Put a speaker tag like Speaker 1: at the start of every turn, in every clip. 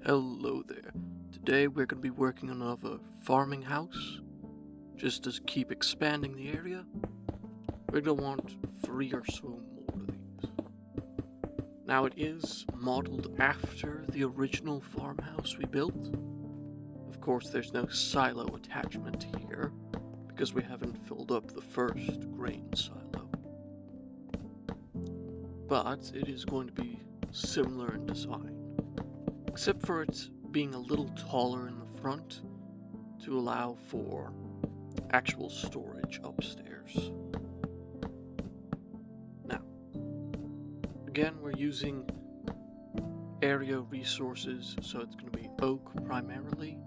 Speaker 1: Hello there. Today we're going to be working on another farming house. Just to keep expanding the area, we're going to want 3 or so more of these. Now it is modeled after the original farmhouse we built. Of course there's no silo attachment here, because we haven't filled up the first grain silo. But it is going to be similar in design, except for it being a little taller in the front to allow for actual storage upstairs. Now, again, we're using area resources, so it's going to be oak primarily.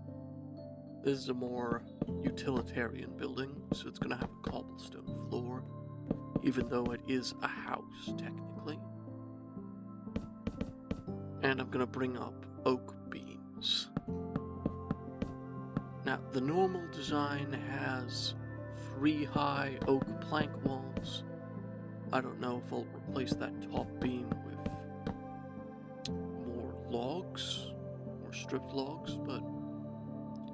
Speaker 1: This is a more utilitarian building, so it's going to have a cobblestone floor, even though it is a house technically. And I'm going to bring up oak beams. Now, the normal design has 3 high oak plank walls. I don't know if I'll replace that top beam with more logs, more stripped logs, but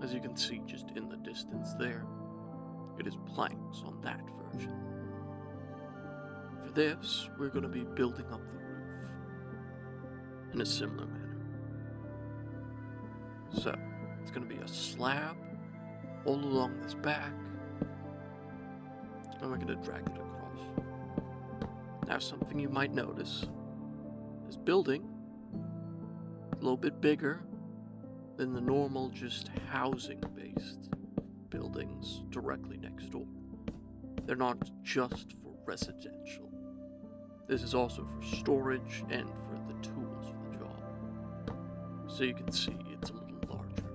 Speaker 1: as you can see just in the distance there, it is planks on that version. For this, we're going to be building up the roof in a similar manner. So, it's going to be a slab all along this back, and we're going to drag it across. Now, something you might notice, this building is a little bit bigger than the normal just housing-based buildings directly next door. They're not just for residential. This is also for storage and for the tools for the job. So you can see it's a little larger.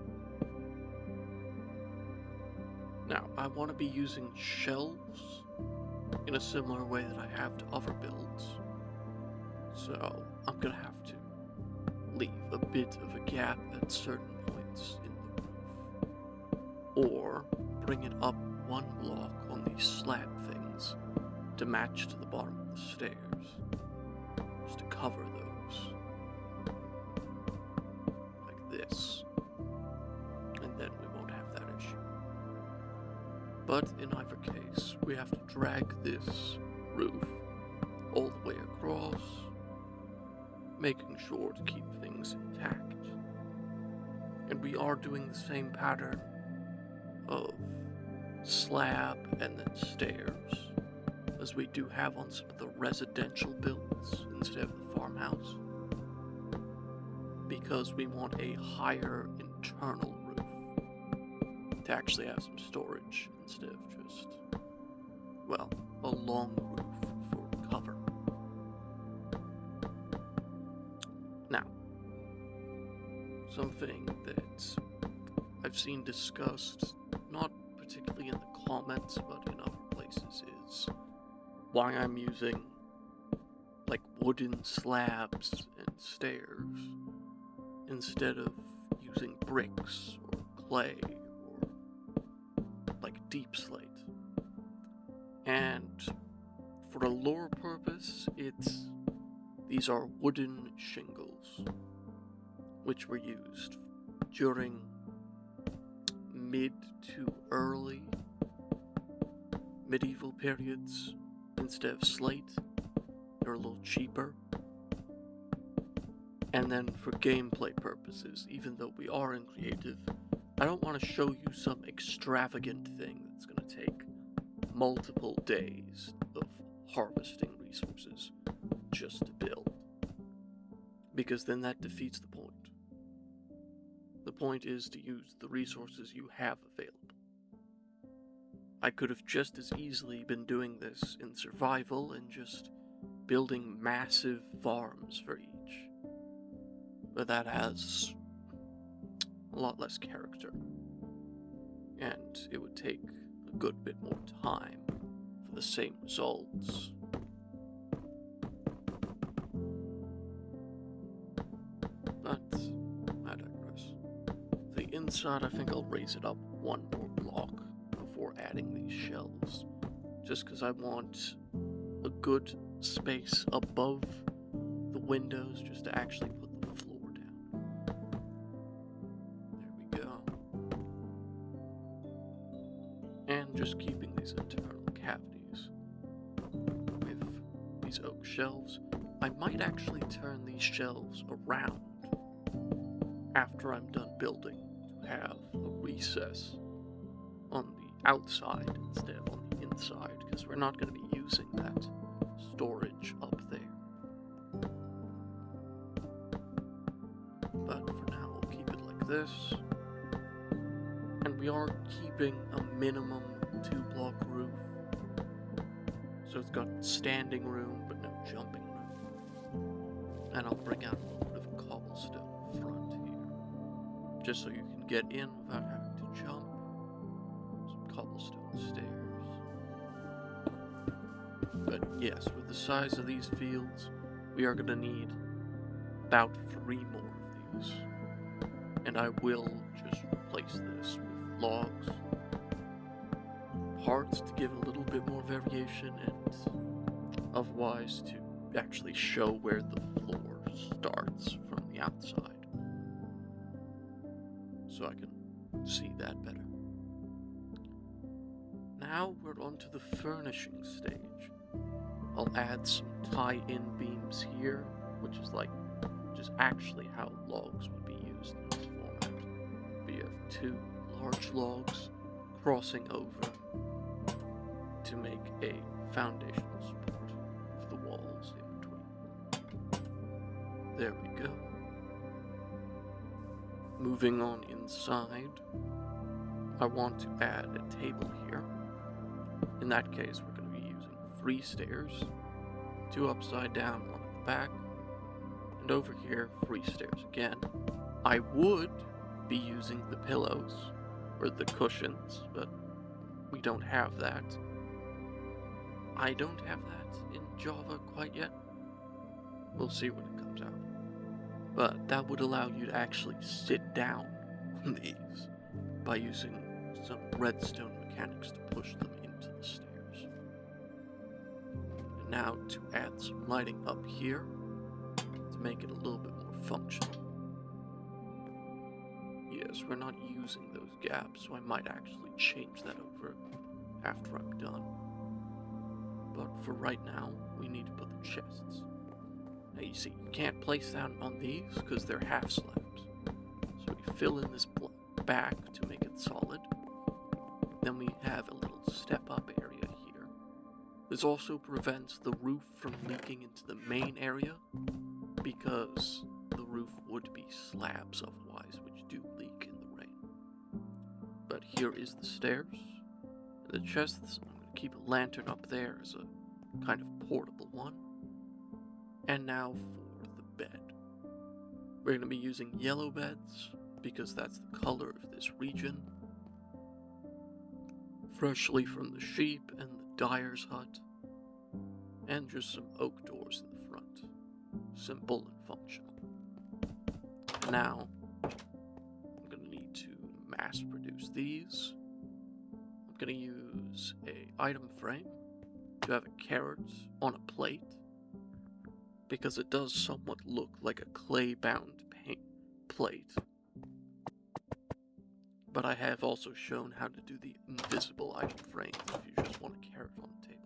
Speaker 1: Now, I want to be using shelves in a similar way that I have to other builds. So I'm going to have to leave a bit of a gap at certain points in the roof. Or bring it up 1 block on these slab things to match to the bottom of the stairs. Just to cover those. Like this. And then we won't have that issue. But in either case, we have to drag this roof all the way across, making sure to keep things intact. And we are doing the same pattern of slab and then stairs as we do have on some of the residential builds instead of the farmhouse, because we want a higher internal roof to actually have some storage instead of just, well, a long roof for cover. Now, something that I've seen discussed, not particularly in the comments, but in other places, is why I'm using, like, wooden slabs and stairs instead of using bricks or clay or, like, deep slate. And for a lore purpose, these are wooden shingles, which were used during mid to early medieval periods instead of slate. They're a little cheaper. And then for gameplay purposes, even though we are in creative, I don't want to show you some extravagant thing that's going to take multiple days of harvesting resources just to build. Because then that defeats the point. The point is to use the resources you have available. I could have just as easily been doing this in survival and just building massive farms for each. But that has a lot less character. And it would take a good bit more time for the same results. But I digress. The inside, I think I'll raise it up 1 more block before adding these shelves, just because I want a good space above the windows just to actually put the floor down. than just keeping these internal cavities. With these oak shelves, I might actually turn these shelves around after I'm done building to have a recess on the outside instead of on the inside, because we're not going to be using that storage up there. But for now, we'll keep it like this. And we are keeping a minimum 2-block roof. So it's got standing room, but no jumping room. And I'll bring out a little bit of a cobblestone front here, just so you can get in without having to jump. Some cobblestone stairs. But yes, with the size of these fields, we are going to need about 3 more of these. And I will just replace this with logs, parts to give a little bit more variation, and otherwise to actually show where the floor starts from the outside, so I can see that better. Now we're on to the furnishing stage. I'll add some tie-in beams here, which is actually how logs would be used in this format. We have 2 large logs crossing over to make a foundational support for the walls in between. There we go. Moving on inside, I want to add a table here. In that case, we're going to be using 3 stairs, 2 upside down, 1 at the back, and over here, 3 stairs again. I would be using the pillows, or the cushions, but we don't have that. I don't have that in Java quite yet. We'll see when it comes out. But that would allow you to actually sit down on these by using some redstone mechanics to push them into the stairs. And now to add some lighting up here to make it a little bit more functional. Yes, we're not using those gaps, so I might actually change that over after I'm done. But for right now, we need to put the chests. Now you see, you can't place down on these because they're halves left. So we fill in this back to make it solid. Then we have a little step-up area here. This also prevents the roof from leaking into the main area, because the roof would be slabs otherwise, which do leak in the rain. But here is the stairs. The chests, I'm going to keep a lantern up there as a kind of portable one. And now for the bed. We're going to be using yellow beds, because that's the color of this region. Freshly from the sheep and the dyer's hut. And just some oak doors in the front. Simple and functional. Now, I'm going to need to mass produce these. I'm going to use a item frame to have a carrot on a plate, because it does somewhat look like a clay-bound plate. But I have also shown how to do the invisible item frame if you just want a carrot on the table.